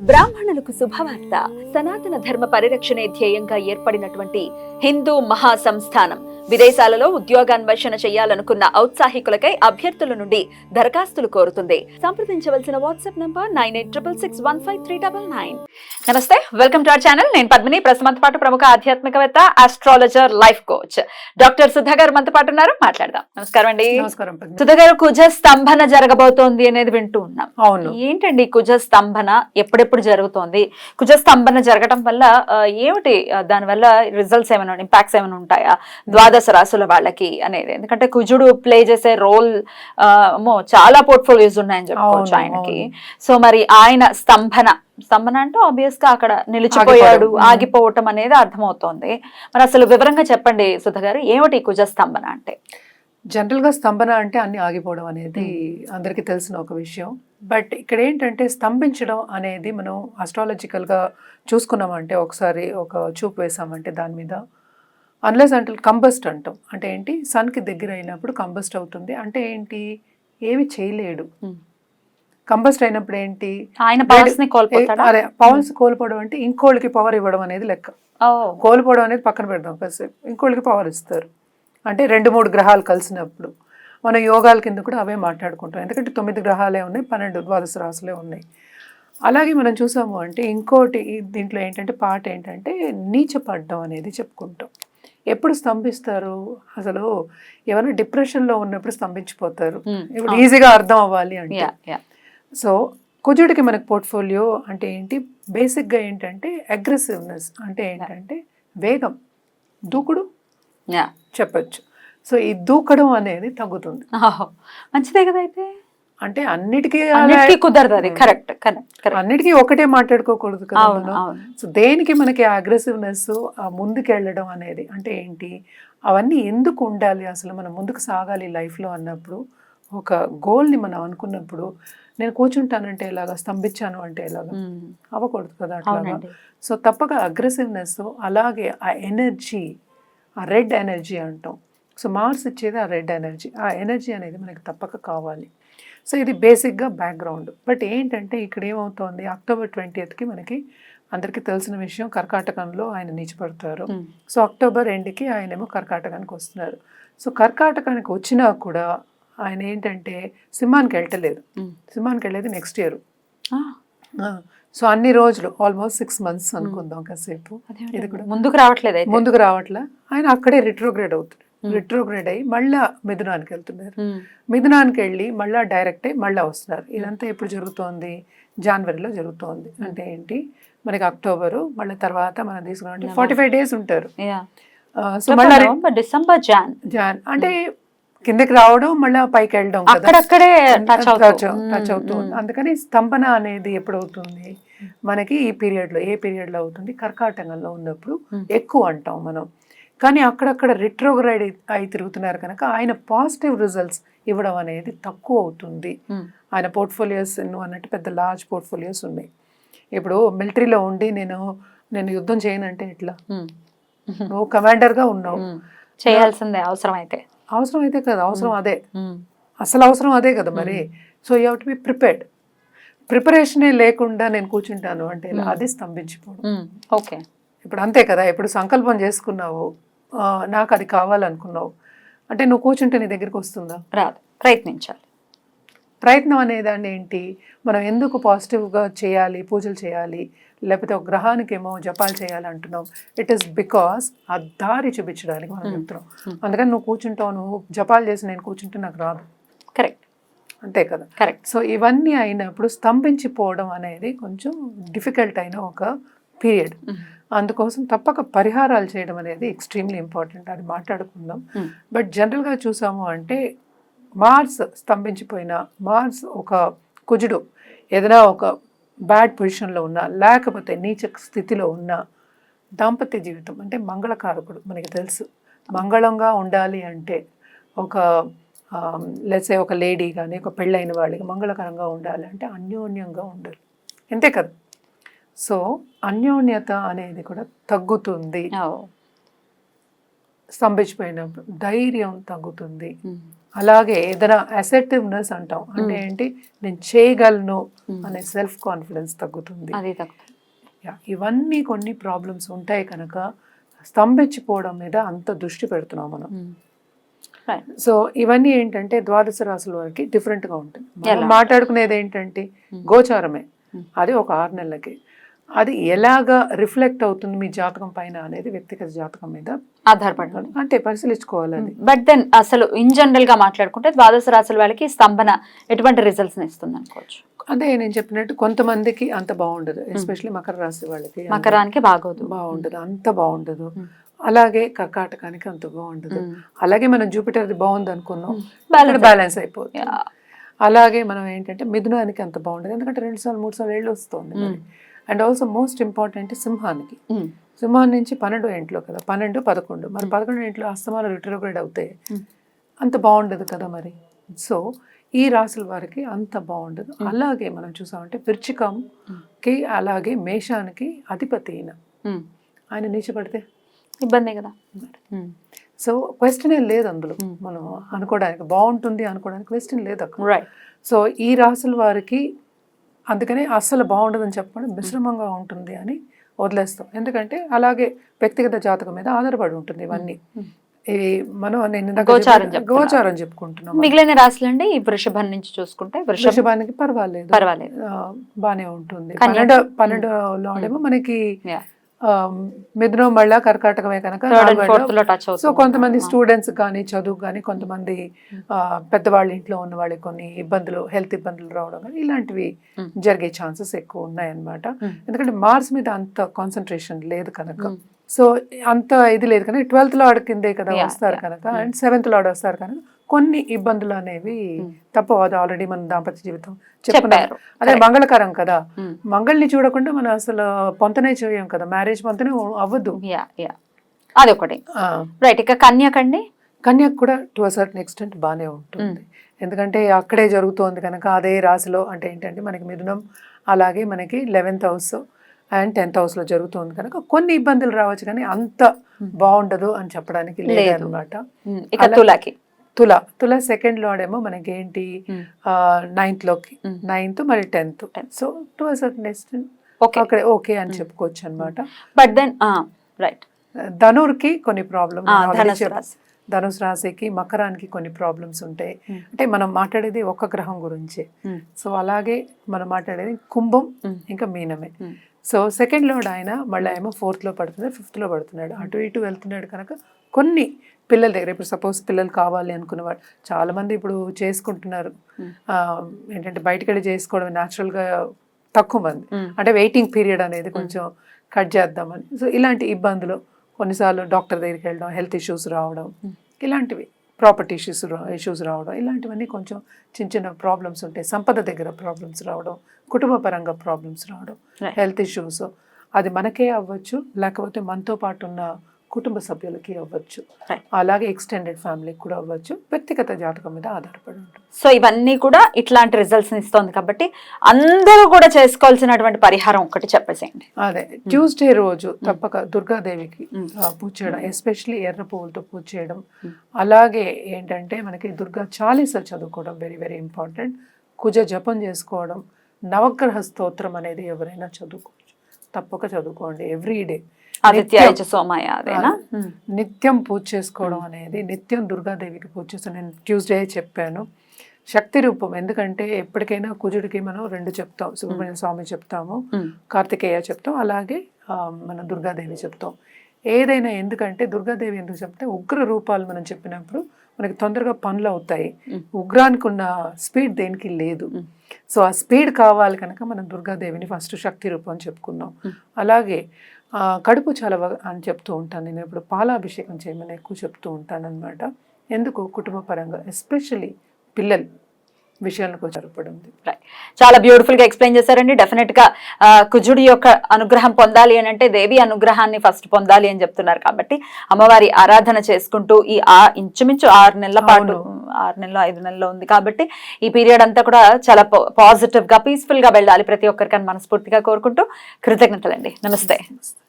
బ్రాహ్మణులకు శుభవార్త. సనాతన ధర్మ పరిరక్షణే ధ్యేయంగా ఏర్పడినటువంటి హిందూ మహాసంస్థానం విదేశాలలో ఉద్యోగాన్వేషణ చేయాలనుకున్న ఔత్సాహికులకై అభ్యర్థుల నుండి దరఖాస్తులు కోరుతుంది. సంప్రదించవలసిన వాట్సాప్ నంబర్ 9866153999. నమస్తే, వెల్కమ్ టు అవర్ ఛానల్. నేను పద్మిని. ప్రస్తుతం పాటు ప్రముఖ ఆధ్యాత్మికవేత్త, astrologer, life coach doctor Sudha గారు మనతో పాటు ఉన్నారు. మాట్లాడదాం. నమస్కారం అండి. నమస్కారం. సుధా గారు, కుజ స్తంభన జరగబోతోంది అనేది వింటూ ఉన్నాం. అవును. ఏంటండి కుజ స్తంభన? ఎప్పుడెప్పుడు జరుగుతోంది? కుజ స్తంభన జరగడం వల్ల ఏమిటి దాని వల్ల రిజల్ట్స్ ఏమైనా, ఇంపాక్ట్స్ ఏమైనా ఉంటాయా ద్వాదశ రాశుల వాళ్ళకి అనేది? ఎందుకంటే కుజుడు ప్లే చేసే రోల్ చాలా పోర్ట్ఫోలియోస్ ఉన్నాయని చెప్పుకోవచ్చు ఆయనకి. సో మరి ఆయన స్తంభన అంటే ఆబ్వియస్ గా అక్కడ నిలిచిపోయాడు, ఆగిపోవటం అనేది అర్థమవుతోంది. మరి అసలు వివరంగా చెప్పండి సుధ గారు, ఏమిటి కుజ స్తంభన అంటే? జనరల్ గా స్తంభన అంటే అన్ని ఆగిపోవడం అనేది అందరికీ తెలిసిన ఒక విషయం. బట్ ఇక్కడ ఏంటంటే స్తంభించడం అనేది మనం అస్ట్రాలజికల్ గా చూసుకున్నామంటే, ఒకసారి ఒక చూపు వేసామంటే దాని మీద, అన్లెస్ అంటే కంబస్ట్ అంటాం. అంటే ఏంటి, సన్ కి దగ్గర అయినప్పుడు కంబస్ట్ అవుతుంది. అంటే ఏంటి, ఏమి చేయలేడు. కంబస్ట్ అయినప్పుడు ఏంటి, ఆయన పవర్స్ ని కోల్పోతాడా? అదే పవర్స్ కోల్పోవడం అంటే ఇంకోళ్ళకి పవర్ ఇవ్వడం అనేది లెక్క. కోల్పోవడం అనేది పక్కన పెడదాం కాసేపు, ఇంకోళ్ళకి పవర్ ఇస్తారు. అంటే 2-3 గ్రహాలు కలిసినప్పుడు మనం యోగాల కింద కూడా అవే మాట్లాడుకుంటాం. ఎందుకంటే 9 గ్రహాలే ఉన్నాయి, 12 ద్వాదశ రాశులే ఉన్నాయి. అలాగే మనం చూసాము అంటే ఇంకోటి దీంట్లో ఏంటంటే పార్ట్ ఏంటంటే నీచపడ్డం అనేది చెప్పుకుంటాం. ఎప్పుడు స్తంభిస్తారు? అసలు ఎవరైనా డిప్రెషన్లో ఉన్నప్పుడు స్తంభించిపోతారు. ఇప్పుడు ఈజీగా అర్థం అవ్వాలి అంటే, సో కుజుడికి మనకు పోర్ట్ఫోలియో అంటే ఏంటి, బేసిక్గా ఏంటంటే అగ్రెసివ్నెస్, అంటే ఏంటంటే వేగం, దూకుడు చెప్పచ్చు. సో ఈ దూకడం అనేది తగ్గుతుంది. మంచిదే కదా. అయితే అంటే అన్నిటికీ కుదరదు అది. Correct correct. అన్నిటికీ ఒకటే మాట్లాడుకోకూడదు కదా. సో దేనికి మనకి అగ్రెసివ్నెస్, ముందుకు వెళ్ళడం అనేది అంటే ఏంటి, అవన్నీ ఎందుకు ఉండాలి, అసలు మనం ముందుకు సాగాలి లైఫ్లో అన్నప్పుడు, ఒక గోల్ని మనం అనుకున్నప్పుడు, నేను కూర్చుంటానంటే ఎలాగా, స్తంభించాను అంటే ఎలాగా, అవ్వకూడదు కదా అట్లాగా. సో తప్పక అగ్రెసివ్నెస్, అలాగే ఆ ఎనర్జీ, ఆ రెడ్ ఎనర్జీ అంటాం. సో మార్స్ ఇచ్చేది ఆ రెడ్ ఎనర్జీ. ఆ ఎనర్జీ అనేది మనకి తప్పక కావాలి. సో ఇది బేసిక్గా బ్యాక్గ్రౌండ్. బట్ ఏంటంటే ఇక్కడ ఏమవుతోంది, అక్టోబర్ 20కి మనకి అందరికీ తెలిసిన విషయం, కర్కాటకంలో ఆయన నీచిపడతారు. సో అక్టోబర్ ఎండ్కి ఆయనేమో కర్కాటకానికి వస్తున్నారు. సో కర్కాటకానికి వచ్చినా కూడా ఆయన ఏంటంటే సింహానికి వెళ్ళలేదు. సింహానికి వెళ్ళేది నెక్స్ట్ ఇయర్. సో అన్ని రోజులు ఆల్మోస్ట్ 6 months అనుకుందాం కాసేపు. ఇది కూడా ముందుకు రావట్లే. ఆయన అక్కడే రిట్రోగ్రేడ్ అవుతుంది. రిట్రోగ్రేడ్ అయ్యి మళ్ళా మిథునానికి వెళ్తున్నారు. మిథునానికి వెళ్ళి మళ్ళా డైరెక్ట్ అయ్యి మళ్ళా వస్తున్నారు. ఇదంతా ఎప్పుడు జరుగుతోంది, జనవరిలో జరుగుతోంది. అంటే ఏంటి, మనకి అక్టోబరు, మళ్ళీ తర్వాత మనం తీసుకున్నాం 45 days ఉంటారు. సో మళ్ళీ డిసెంబర్ జాన్ అంటే కిందకి రావడం, మళ్ళీ పైకి వెళ్ళడం, టచ్ అవుతుంది. అందుకని స్తంభన అనేది ఎప్పుడవుతుంది మనకి, ఈ పీరియడ్లో. ఏ పీరియడ్లో అవుతుంది, కర్కాటకంలో ఉన్నప్పుడు ఎక్కువ అంటాం మనం. కానీ అక్కడక్కడ రిట్రోగ్రైడ్ అయి తిరుగుతున్నారు కనుక ఆయన పాజిటివ్ రిజల్ట్స్ ఇవ్వడం అనేది తక్కువ అవుతుంది. ఆయన పోర్ట్ఫోలియోస్ నువ్వు అన్నట్టు పెద్ద లార్జ్ పోర్ట్ఫోలియోస్ ఉన్నాయి. ఇప్పుడు మిలిటరీలో ఉండి నేను యుద్ధం చేయనంటే ఎట్లా, నువ్వు కమాండర్గా ఉన్నావు, చేయాల్సిందే అవసరం అయితే కదా, అవసరం అదే, అసలు అవసరం అదే కదా మరి. So you have to be prepared. ప్రిపరేషనే లేకుండా నేను కూర్చుంటాను అంటే అది స్తంభించిపోవడం. ఓకే, ఇప్పుడు అంతే కదా. ఇప్పుడు సంకల్పం చేసుకున్నావు, నాకు అది కావాలనుకున్నావు అంటే నువ్వు కూర్చుంటే నీ దగ్గరికి వస్తుందా? రాదు. ప్రయత్నించాలి. ప్రయత్నం అనేదాన్ని ఏంటి, మనం ఎందుకు పాజిటివ్గా చేయాలి, పూజలు చేయాలి, లేకపోతే ఒక గ్రహానికి ఏమో జపాలు చేయాలి అంటున్నాం. ఇట్ ఈస్ బికాస్ ఆ దారి చూపించడానికి మనం చెప్తున్నాం. అందుకని నువ్వు కూర్చుంటావు, నువ్వు జపాలు చేసి నేను కూర్చుంటే నాకు రాదు. కరెక్ట్, అంతే కదా. కరెక్ట్. సో ఇవన్నీ అయినప్పుడు స్తంభించిపోవడం అనేది కొంచెం డిఫికల్ట్ అయిన ఒక పీరియడ్. అందుకోసం తప్పక పరిహారాలు చేయడం అనేది ఎక్స్ట్రీమ్లీ ఇంపార్టెంట్. అది మాట్లాడుకుందాం. బట్ జనరల్గా చూసాము అంటే మార్స్ స్తంభించిపోయిన, మార్స్ ఒక కుజుడు ఏదైనా ఒక బ్యాడ్ పొజిషన్లో ఉన్నా, లేకపోతే నీచ స్థితిలో ఉన్న, దాంపత్య జీవితం అంటే మంగళకారకుడు మనకి తెలుసు. మంగళంగా ఉండాలి అంటే ఒక లెట్స్ సే ఒక లేడీ కానీ ఒక పెళ్ళైన వాళ్ళకి మంగళకరంగా ఉండాలి అంటే అన్యోన్యంగా ఉండాలి, అంతే కదా. సో అన్యోన్యత అనేది కూడా తగ్గుతుంది స్తంభించిపోయినప్పుడు. ధైర్యం తగ్గుతుంది, అలాగే ఏదైనా అసెప్టివ్నెస్ అంటాం, అంటే ఏంటి, నేను చేయగలను అనే సెల్ఫ్ కాన్ఫిడెన్స్ తగ్గుతుంది. అది తక్కువ. ఇవన్నీ కొన్ని ప్రాబ్లమ్స్ ఉంటాయి కనుక స్తంభించిపోవడం మీద అంత దృష్టి పెడుతున్నాం మనం. సో ఇవన్నీ ఏంటంటే ద్వాదశ రాశుల వారికి డిఫరెంట్గా ఉంటుంది. మనం మాట్లాడుకునేది ఏంటంటే గోచారమే, అది ఒక 6 నెలలకి. అది ఎలాగా రిఫ్లెక్ట్ అవుతుంది మీ జాతకం పైన అనేది వ్యక్తిగత జాతకం మీద ఆధారపడాలి, అంటే పరిశీలించుకోవాలి అది. బట్ దెన్ అసలు ఇన్ జనరల్ గా మాట్లాడుకుంటే ద్వాదశ రాశుల వాళ్ళకి స్తంభన ఎటువంటి రిజల్ట్స్ ఇస్తుంది అనుకోవచ్చు? అదే నేను చెప్పినట్టు కొంతమందికి అంత బాగుండదు, ఎస్పెషల్లీ మకర రాశి వాళ్ళకి మకరానికి బాగుండదు, అంత బాగుండదు. అలాగే కర్కాటకానికి అంత బాగుండదు. అలాగే మనం జూపిటర్ బాగుంది అనుకున్నాం, బ్యాలెన్స్ అయిపోతుంది. అలాగే మనం ఏంటంటే మిథునానికి అంత బాగుండదు, ఎందుకంటే 2 సార్లు 3 సార్లు ఏళ్ళు వస్తుంది. అండ్ ఆల్సో మోస్ట్ ఇంపార్టెంట్ సింహానికి, సింహాన్ నుంచి 12 ఇంట్లో కదా, 12, 11, మరి 11 ఇంట్లో అస్తమాలు రిట్రోగ్రేడ్ అవుతాయి, అంత బాగుండదు కదా మరి. సో ఈ రాశుల వారికి అంత బాగుండదు. అలాగే మనం చూసామంటే వృశ్చికంకి అలాగే మేషానికి అధిపతి ఆయన నీచపడితే ఇబ్బంది కదా. సో క్వశ్చన్ ఏం లేదు అందులో, మనం అనుకోవడానికి బాగుంటుంది అనుకోవడానికి క్వశ్చన్ లేదు అక్కడ. సో ఈ రాశుల వారికి అందుకనే అస్సలు బాగుండదని చెప్పడం మిశ్రమంగా ఉంటుంది అని వదిలేస్తాం, ఎందుకంటే అలాగే వ్యక్తిగత జాతకం మీద ఆధారపడి ఉంటుంది ఇవన్నీ. మనం గోచారం చెప్పుకుంటున్నాం. మిగిలిన రాశులు అండి ఈ వృషభం నుంచి చూసుకుంటే వృషభానికి పర్వాలేదు, బానే ఉంటుంది. 12లో ఏమో మనకి మిథునం మళ్ళా కర్కాటకమే కనుక. సో కొంతమంది స్టూడెంట్స్ కానీ చదువు కానీ, కొంతమంది పెద్దవాళ్ళ ఇంట్లో ఉన్న వాళ్ళకి కొన్ని ఇబ్బందులు, హెల్త్ ఇబ్బందులు రావడం కానీ ఇలాంటివి జరిగే ఛాన్సెస్ ఎక్కువ ఉన్నాయన్నమాట. ఎందుకంటే మార్స్ మీద అంత కాన్సన్ట్రేషన్ లేదు కనుక, సో అంత ఇది లేదు కనుక 12th లార్డ్ కిందే కదా వస్తారు కనుక, అండ్ 7th లార్డ్ వస్తారు కనుక కొన్ని ఇబ్బందులు అనేవి తప్పవు. అది ఆల్రెడీ మన దాంపత్య జీవితం చెప్పారు, అదే మంగళకరం కదా. మంగళని చూడకుండా మనం అసలు పొంతనే చేయం కదా, మ్యారేజ్ పొంతనే అవ్వదు. అదొకటి. రైట్. ఇక కన్యకండి, కన్యకు కూడా టు అ సర్టన్ ఎక్స్టెంట్ బాగానే ఉంటుంది, ఎందుకంటే అక్కడే జరుగుతోంది కనుక. అదే రాశిలో అంటే ఏంటంటే మనకి మిథునం, అలాగే మనకి 11th హౌస్ అండ్ 10th హౌస్లో జరుగుతుంది కనుక కొన్ని ఇబ్బందులు రావచ్చు, కానీ అంత బాగుండదు అని చెప్పడానికి లేదు అనమాట. తుల సెకండ్ లార్డ్ ఏమో మనకి ఏంటి 9th లోకి, 9th మరి 10th. So to a certain extent అక్కడ ఓకే అని చెప్పుకోవచ్చు అనమాట. బట్ దెన్ రైట్, ధనుర్కి కొన్ని ప్రాబ్లమ్, ధనుసు రాశికి మకరానికి కొన్ని ప్రాబ్లమ్స్ ఉంటాయి. అంటే మనం మాట్లాడేది ఒక గ్రహం గురించి. సో అలాగే మనం మాట్లాడేది కుంభం ఇంకా మీనమే. సో సెకండ్ లార్డ్ ఆయన మళ్ళీ ఏమో 4th లో పడుతున్నాడు, 5th లో పడుతున్నాడు, అటు ఇటు వెళ్తున్నాడు కనుక కొన్ని పిల్లల దగ్గర, ఇప్పుడు సపోజ్ పిల్లలు కావాలి అనుకునేవాడు చాలా మంది ఇప్పుడు చేసుకుంటున్నారు, ఏంటంటే బయటకు వెళ్ళి చేసుకోవడం న్యాచురల్గా తక్కువ మంది, అంటే వెయిటింగ్ పీరియడ్ అనేది కొంచెం కట్ చేద్దామని. సో ఇలాంటి ఇబ్బందులు కొన్నిసార్లు డాక్టర్ దగ్గరికి వెళ్ళడం, హెల్త్ ఇష్యూస్ రావడం, ఇలాంటివి ప్రాపర్టీ ఇష్యూస్ రావడం, ఇలాంటివన్నీ కొంచెం చిన్న చిన్న ప్రాబ్లమ్స్ ఉంటాయి. సంపద దగ్గర ప్రాబ్లమ్స్ రావడం, కుటుంబ పరంగా ప్రాబ్లమ్స్ రావడం, హెల్త్ ఇష్యూస్, అది మనకే అవ్వచ్చు, లేకపోతే మనతో పాటు ఉన్న కుటుంబ సభ్యులకి అవ్వచ్చు, అలాగే ఎక్స్టెండెడ్ ఫ్యామిలీకి కూడా అవ్వచ్చు. వ్యక్తిగత జాతకం మీద ఆధారపడి ఉంటుంది. సో ఇవన్నీ కూడా ఇట్లాంటి రిజల్ట్స్ ఇస్తుంది కాబట్టి అందరూ కూడా చేసుకోవాల్సినటువంటి పరిహారం ఒకటి చెప్పేసేయండి. అదే ట్యూస్డే రోజు తప్పక దుర్గాదేవికి పూజ చేయడం, ఎస్పెషలీ ఎర్ర పువ్వులతో పూజ చేయడం. అలాగే ఏంటంటే మనకి దుర్గా చాలీసా చదువుకోవడం వెరీ వెరీ ఇంపార్టెంట్. కుజ జపం చేసుకోవడం, నవగ్రహ స్తోత్రం అనేది ఎవరైనా చదువుకోవచ్చు, తప్పక చదువుకోండి ఎవ్రీడే. నిత్యం పూజ చేసుకోవడం అనేది, నిత్యం దుర్గాదేవికి పూజ చేస్తాను. నేను ట్యూస్డే చెప్పాను శక్తి రూపం, ఎందుకంటే ఎప్పటికైనా కుజుడికి మనం 2 చెప్తాం, సుబ్రహ్మణ్య స్వామి చెప్తాము, కార్తికేయ చెప్తాం, అలాగే మన దుర్గాదేవి చెప్తాం. ఏదైనా ఎందుకంటే దుర్గాదేవి ఎందుకు చెప్తే ఉగ్ర రూపాలు మనం చెప్పినప్పుడు మనకి తొందరగా పనులు అవుతాయి. ఉగ్రానికి ఉన్న స్పీడ్ దేనికి లేదు. సో ఆ స్పీడ్ కావాలి కనుక మనం దుర్గాదేవిని ఫస్ట్ శక్తి రూపం చెప్పుకున్నాం. అలాగే కడుపు చలవ అని చెప్తూ ఉంటాను నేను, ఇప్పుడు పాలాభిషేకం చేయమని ఎక్కువ చెప్తూ ఉంటాను అనమాట. ఎందుకు, కుటుంబ పరంగా ఎస్పెషల్లీ పిల్లలు విషయాలకు సరిపడింది. చాలా బ్యూటిఫుల్ గా ఎక్స్ప్లెయిన్ చేశారండి. డెఫినెట్ గా కుజుడి యొక్క అనుగ్రహం పొందాలి అని అంటే దేవి అనుగ్రహాన్ని ఫస్ట్ పొందాలి అని చెప్తున్నారు కాబట్టి అమ్మవారి ఆరాధన చేసుకుంటూ ఈ ఇంచుమించు 6 నెలల పాటు 6 నెలలు 5 నెలలు ఉంది కాబట్టి ఈ పీరియడ్ అంతా కూడా చాలా పాజిటివ్ గా పీస్ఫుల్ గా వెళ్ళాలి ప్రతి ఒక్కరికని మనస్ఫూర్తిగా కోరుకుంటూ కృతజ్ఞతలండి. నమస్తే.